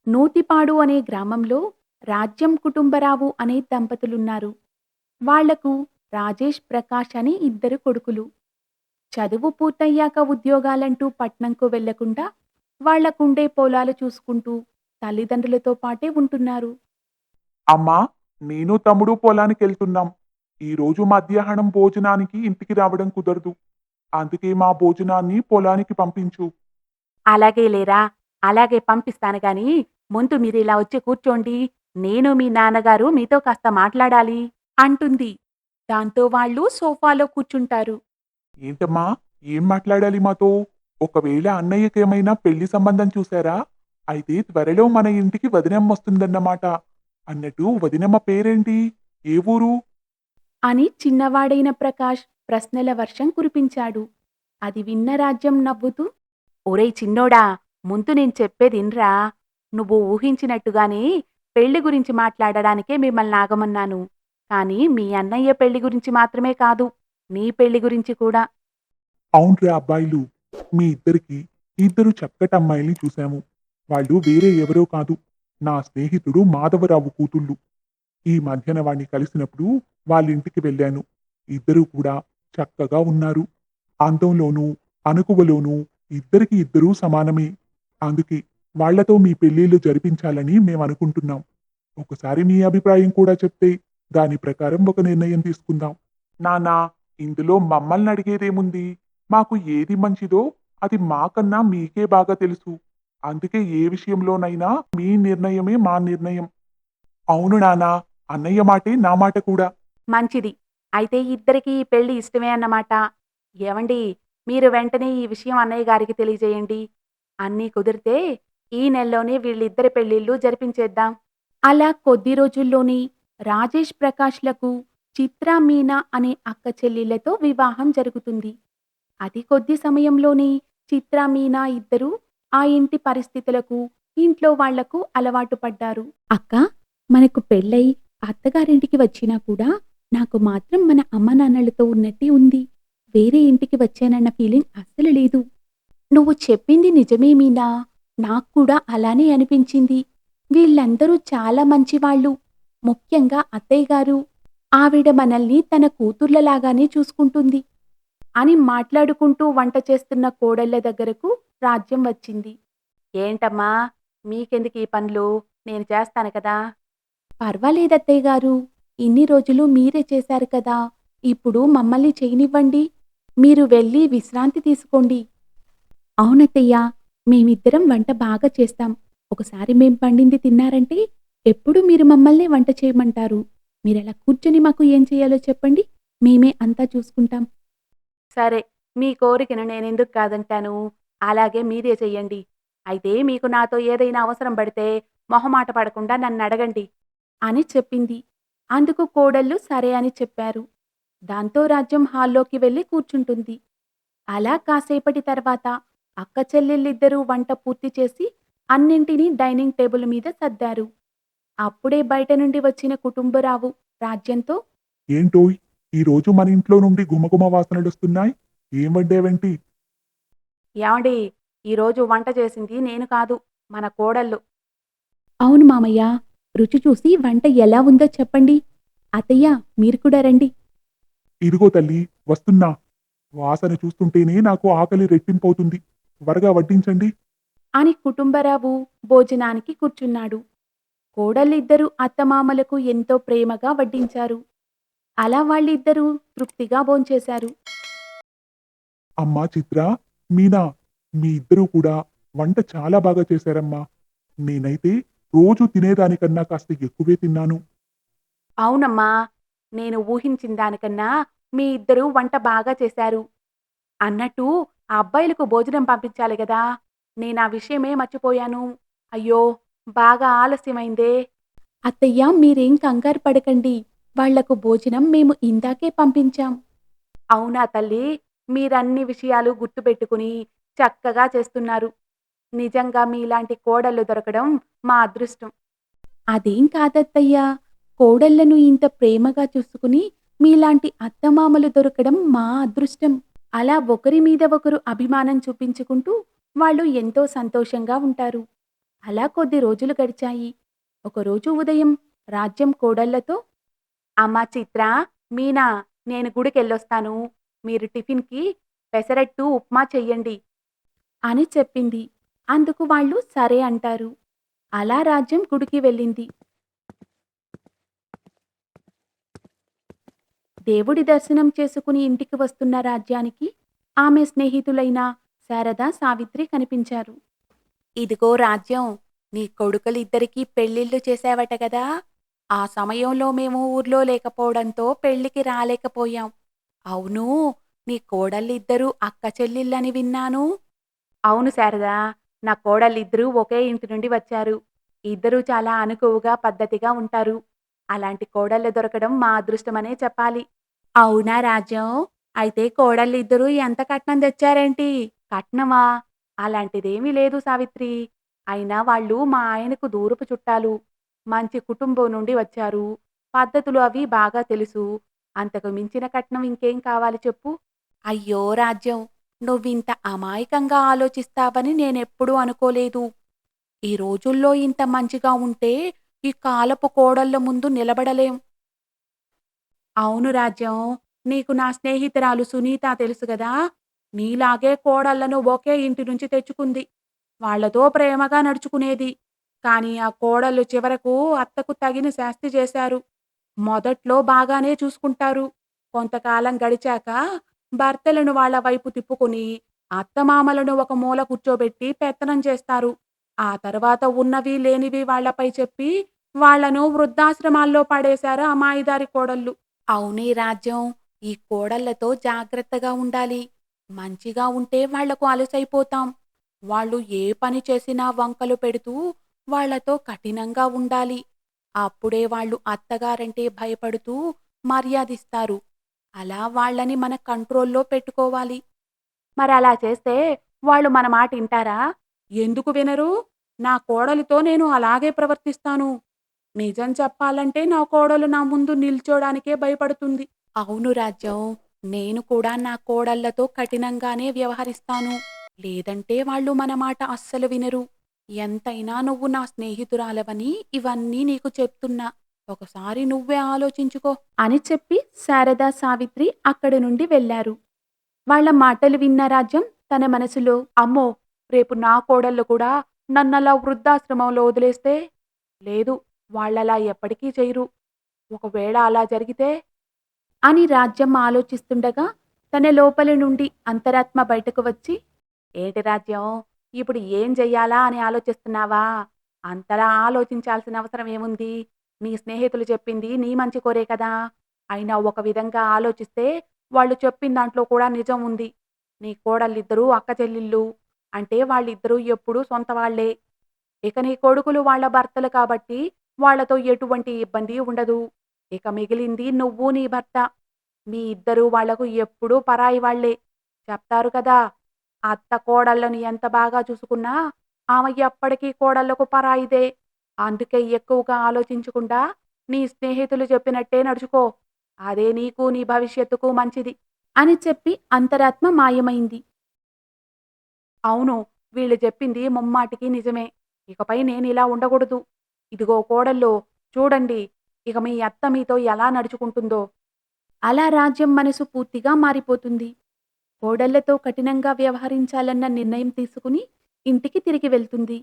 నూతిపాడు అనే గ్రామంలో రాజ్యం కుటుంబరావు అనే దంపతులున్నారు. వాళ్లకు రాజేష్, ప్రకాష్ అని ఇద్దరు కొడుకులు. చదువు పూర్తయ్యాక ఉద్యోగాలంటూ పట్నంకు వెళ్లకుండా వాళ్లకుండే పొలాలు చూసుకుంటూ తల్లిదండ్రులతో పాటే ఉంటున్నారు. అమ్మా, నేను తమ్ముడు పొలానికెళ్తున్నాం. ఈరోజు మధ్యాహ్నం భోజనానికి ఇంటికి రావడం కుదరదు. అందుకే మా భోజనాన్ని పొలానికి పంపించు. అలాగే లేరా, అలాగే పంపిస్తాను గాని ముందు మీరిలా వచ్చి కూర్చోండి. నేను మీ నాన్నగారు మీతో కాస్త మాట్లాడాలి అంటుంది. దాంతో వాళ్ళు సోఫాలో కూర్చుంటారు. ఏంటమ్మా, ఏం మాట్లాడాలి మాతో? ఒకవేళ అన్నయ్యకేమైనా పెళ్లి సంబంధం చూసారా? అయితే త్వరలో మన ఇంటికి వదినమ్మొస్తుందన్నమాట. అన్నట్టు వదినమ్మ పేరేంటి? ఏ ఊరు? అని చిన్నవాడైన ప్రకాష్ ప్రశ్నల వర్షం కురిపించాడు. అది విన్న రాజ్యం నవ్వుతూ, ఒరేయ్ చిన్నోడా, ముందు నేను చెప్పేదిన్రా. నువ్వు ఊహించినట్టుగానే పెళ్లి గురించి మాట్లాడడానికే మిమ్మల్ని ఆగమన్నాను. కానీ మీ అన్నయ్య పెళ్లి గురించి మాత్రమే కాదు, నీ పెళ్లి గురించి కూడా. అవునురా అబ్బాయిలు. మీ ఇద్దరికి ఇద్దరు చక్కటమ్మాయిల్ని చూశాము. వాళ్ళు వేరే ఎవరో కాదు. నా స్నేహితుడు మాధవరావు కూతుళ్ళు. ఈ మధ్యన వాణ్ణి కలిసినప్పుడు వాళ్ళింటికి వెళ్ళాను. ఇద్దరూ కూడా చక్కగా ఉన్నారు. అందంలోనూ, అణకువలోనూ ఇద్దరికి ఇద్దరూ సమానమే. అందుకే వాళ్ళతో మీ పెళ్ళిళ్ళు జరిపించాలని మేమనుకుంటున్నాం. ఒకసారి మీ అభిప్రాయం కూడా చెప్తే దాని ప్రకారం ఒక నిర్ణయం తీసుకుందాం. నాన్నా, ఇందులో మమ్మల్నడిగేదేముంది? మాకు ఏది మంచిదో అది మాకన్నా మీకే బాగా తెలుసు. అందుకే ఏ విషయంలోనైనా మీ నిర్ణయమే మా నిర్ణయం. అవును నాన్నా, అన్నయ్య మాటే నా మాట కూడా. మంచిది. అయితే ఇద్దరికీ ఈ పెళ్లి ఇష్టమే అన్నమాట. ఏవండీ, మీరు వెంటనే ఈ విషయం అన్నయ్య గారికి తెలియజేయండి. అన్నీ కుదిరితే ఈ నెల్లోనే వీళ్ళిద్దరి పెళ్ళిళ్ళు జరిపించేద్దాం. అలా కొద్ది రోజుల్లోనే రాజేష్, ప్రకాష్‌లకు చిత్ర, మీనా అనే అక్క చెల్లెళ్ళతో వివాహం జరుగుతుంది. అతి కొద్ది సమయంలోనే చిత్ర, మీనా ఇద్దరూ ఆ ఇంటి పరిస్థితులకు, ఇంట్లో వాళ్లకు అలవాటు పడ్డారు. అక్కా, మనకు పెళ్ళై అత్తగారింటికి వచ్చినా కూడా నాకు మాత్రం మన అమ్మానాన్నలతో ఉన్నట్టే ఉంది. వేరే ఇంటికి వచ్చానన్న ఫీలింగ్ అస్సలు లేదు. నువ్వు చెప్పింది నిజమే మీనా. నాక్కూడా అలానే అనిపించింది. వీళ్ళందరూ చాలా మంచివాళ్ళు. ముఖ్యంగా అత్తయ్య గారు. ఆవిడ మనల్ని తన కూతుర్లలాగానే చూసుకుంటుంది అని మాట్లాడుకుంటూ వంట చేస్తున్న కోడళ్ళ దగ్గరకు రాజ్యం వచ్చింది. ఏంటమ్మా, మీకెందుకీ పనులు? నేను చేస్తాను కదా! పర్వాలేదత్తయ్య గారు. ఇన్ని రోజులు మీరే చేశారు కదా! ఇప్పుడు మమ్మల్ని చేయనివ్వండి. మీరు వెళ్ళి విశ్రాంతి తీసుకోండి. అవునత్తయ్యా, మేమిద్దరం వంట బాగా చేస్తాం. ఒకసారి మేం వండింది తిన్నారంటే ఎప్పుడూ మీరు మమ్మల్నే వంట చేయమంటారు. మీరలా కూర్చొని మాకు ఏం చేయాలో చెప్పండి. మేమే అంతా చూసుకుంటాం. సరే, మీ కోరికను నేనెందుకు కాదంటాను. అలాగే మీరే చెయ్యండి. అయితే మీకు నాతో ఏదైనా అవసరం పడితే మొహమాట పడకుండా నన్నడగండి అని చెప్పింది. అందుకు కోడళ్ళు సరే అని చెప్పారు. దాంతో రాజ్యం హాల్లోకి వెళ్లి కూర్చుంటుంది. అలా కాసేపటి తర్వాత అక్క చెల్లెళ్ళిద్దరూ వంట పూర్తి చేసి అన్నింటినీ డైనింగ్ టేబుల్ మీద సర్దారు. అప్పుడే బయట నుండి వచ్చిన కుటుంబరావు రాజ్యంతో, ఏంటోయ్, ఈరోజు మన ఇంట్లో నుండి గుమగుమ వాసనలొస్తున్నాయి. ఏం వండావేంటి? ఏవండీ, ఈరోజు వంట చేసింది నేను కాదు, మన కోడళ్ళు. అవును మామయ్య. రుచి చూసి వంట ఎలా ఉందో చెప్పండి. అత్తయ్య, మీరు కూడా రండి ఇదిగో తల్లి, వస్తున్నా. వాసన చూస్తుంటేనే నాకు ఆకలి రెట్టింపవుతుంది. త్వరగా వడ్డించండి. అని కుటుంబరావు భోజనానికి కూర్చున్నాడు. కోడళ్ళిద్దరూ అత్తమామలకు ఎంతో ప్రేమగా వడ్డించారు. అలా వాళ్ళిద్దరూ తృప్తిగా భోంచేశారు. అమ్మా చిత్ర, మీనా, మీ ఇద్దరూ కూడా వంట చాలా బాగా చేశారమ్మా. నేనైతే రోజు తినేదానికన్నా కాస్త ఎక్కువే తిన్నాను. అవునమ్మా, నేను ఊహించిన దానికన్నా మీ ఇద్దరూ వంట బాగా చేశారు. అన్నట్టు ఆ అబ్బాయిలకు భోజనం పంపించాలి గదా! నేనా విషయమే మర్చిపోయాను. అయ్యో! బాగా ఆలస్యమైందే. అత్తయ్య, మీరేం కంగారు పడకండి. వాళ్లకు భోజనం మేము ఇందాకే పంపించాం. అవునా తల్లీ! మీరన్ని విషయాలు గుర్తుపెట్టుకుని చక్కగా చేస్తున్నారు. నిజంగా మీలాంటి కోడళ్ళు దొరకడం మా అదృష్టం. అదేం కాదత్తయ్యా. కోడళ్ళను ఇంత ప్రేమగా చూసుకుని మీలాంటి అత్తమామలు దొరకడం మా అదృష్టం. అలా ఒకరి మీద ఒకరు అభిమానం చూపించుకుంటూ వాళ్ళు ఎంతో సంతోషంగా ఉంటారు. అలా కొద్ది రోజులు గడిచాయి. ఒకరోజు ఉదయం రాజ్యం కోడళ్ళతో, అమ్మా చిత్ర, మీనా, నేను గుడికెళ్ళొస్తాను. మీరు టిఫిన్‌కి పెసరట్టు, ఉప్మా చెయ్యండి అని చెప్పింది. అందుకు వాళ్ళు సరే అంటారు. అలా రాజ్యం గుడికి వెళ్ళింది. దేవుడి దర్శనం చేసుకుని ఇంటికి వస్తున్న రాజ్యానికి ఆమె స్నేహితులైన శారద, సావిత్రి కనిపించారు. ఇదిగో రాజ్యం, నీ కొడుకులిద్దరికీ పెళ్ళిళ్ళు చేశావట గదా! ఆ సమయంలో మేము ఊర్లో లేకపోవడంతో పెళ్ళికి రాలేకపోయాం. అవును, నీ కోడళ్ళిద్దరూ అక్క చెల్లెళ్ళని విన్నాను. అవును శారదా, నా కోడళ్ళిద్దరూ ఒకే ఇంటి నుండి వచ్చారు. ఇద్దరూ చాలా అణకువగా, పద్ధతిగా ఉంటారు. అలాంటి కోడళ్ళు దొరకడం మా అదృష్టమనే చెప్పాలి. అవునా రాజ్యం? అయితే కోడళ్ళిద్దరూ ఎంత కట్నం తెచ్చారేంటి? కట్నమా? అలాంటిదేమీ లేదు సావిత్రి. అయినా వాళ్ళు మా ఆయనకు దూరపు చుట్టాలు. మంచి కుటుంబం నుండి వచ్చారు. పద్ధతులు అవి బాగా తెలుసు. అంతకు మించిన కట్నం ఇంకేం కావాలి చెప్పు? అయ్యో రాజ్యం! నువ్వింత అమాయకంగా ఆలోచిస్తావని నేనెప్పుడూ అనుకోలేదు. ఈ రోజుల్లో ఇంత మంచిగా ఉంటే ఈ కాలపు కోడళ్ళ ముందు నిలబడలేం. అవును రాజ్యం. నీకు నా స్నేహితురాలు సునీత తెలుసు గదా! నీలాగే కోడళ్ళను ఒకే ఇంటి నుంచి తెచ్చుకుంది. వాళ్ళతో ప్రేమగా నడుచుకునేది. కానీ ఆ కోడళ్ళు చివరకు అత్తకు తగిన శాస్తి చేశారు. మొదట్లో బాగానే చూసుకుంటారు. కొంతకాలం గడిచాక భర్తలను వాళ్ళ వైపు తిప్పుకొని, అత్తమామలను ఒక మూల కూర్చోబెట్టి పెత్తనం చేస్తారు. ఆ తర్వాత ఉన్నవి లేనివి వాళ్ళపై చెప్పి, వాళ్ళను వృద్ధాశ్రమాల్లో పడేశారు ఆ మాయదారి కోడళ్ళు. అవునే రాజ్యం. ఈ కోడళ్ళతో జాగ్రత్తగా ఉండాలి. మంచిగా ఉంటే వాళ్లకు అలుసైపోతాం. వాళ్ళు ఏ పని చేసినా వంకలు పెడుతూ వాళ్ళతో కఠినంగా ఉండాలి. అప్పుడే వాళ్ళు అత్తగారంటే భయపడుతూ మర్యాదిస్తారు. అలా వాళ్ళని మన కంట్రోల్లో పెట్టుకోవాలి. మరలా చేస్తే వాళ్ళు మన మాట ఇంటారా? ఎందుకు వినరు? నా కోడలితో నేను అలాగే ప్రవర్తిస్తాను. నిజం చెప్పాలంటే నా కోడలు నా ముందు నిల్చోడానికే భయపడుతుంది. అవును రాజ్యం. నేను కూడా నా కోడళ్ళతో కఠినంగానే వ్యవహరిస్తాను. లేదంటే వాళ్ళు మన మాట అస్సలు వినరు. ఎంతైనా నువ్వు నా స్నేహితురాలవని ఇవన్నీ నీకు చెప్తున్నా. ఒకసారి నువ్వే ఆలోచించుకో అని చెప్పి శారద, సావిత్రి అక్కడి నుండి వెళ్లారు. వాళ్ళ మాటలు విన్న రాజ్యం తన మనసులో, అమ్మో! రేపు నా కోడళ్ళు కూడా నన్నలా వృద్ధాశ్రమంలో వదిలేస్తే? లేదు, వాళ్ళలా ఎప్పటికీ చెయ్యరు. ఒకవేళ అలా జరిగితే? అని రాజ్యం ఆలోచిస్తుండగా తన లోపలి నుండి అంతరాత్మ బయటకు వచ్చి, ఏంటి రాజ్యం, ఇప్పుడు ఏం చెయ్యాలా అని ఆలోచిస్తున్నావా? అంతలా ఆలోచించాల్సిన అవసరం ఏముంది? నీ స్నేహితులు చెప్పింది నీ మంచి కోరే కదా! అయినా ఒక విధంగా ఆలోచిస్తే వాళ్ళు చెప్పిన దాంట్లో కూడా నిజం ఉంది. నీ కోడళ్ళిద్దరూ అక్క చెల్లెళ్ళు. అంటే వాళ్ళిద్దరూ ఎప్పుడూ సొంత వాళ్ళే. ఇక నీ కొడుకులు వాళ్ళ భర్తలు కాబట్టి వాళ్ళతో ఎటువంటి ఇబ్బంది ఉండదు. ఇక మిగిలింది నువ్వు, నీ భర్త. మీ ఇద్దరూ వాళ్లకు ఎప్పుడూ పరాయి వాళ్ళే. చెప్తారు కదా! అత్త కోడళ్ళను ఎంత బాగా చూసుకున్నా ఆమె ఎప్పటికీ కోడళ్ళకు పరాయిదే. అందుకే ఎక్కువగా ఆలోచించకుండా నీ స్నేహితులు చెప్పినట్టే నడుచుకో. అదే నీకు, నీ భవిష్యత్తుకు మంచిది అని చెప్పి అంతరాత్మ మాయమైంది. అవును, వీళ్ళు చెప్పింది ముమ్మాటికి నిజమే. ఇకపై నేనిలా ఉండకూడదు. ఇదిగో కోడల్లో, చూడండి ఇక మీ అత్త మీతో ఎలా నడుచుకుంటుందో. అలా రాజ్యం మనసు పూర్తిగా మారిపోతుంది. కోడళ్లతో కఠినంగా వ్యవహరించాలన్న నిర్ణయం తీసుకుని ఇంటికి తిరిగి వెళ్తుంది.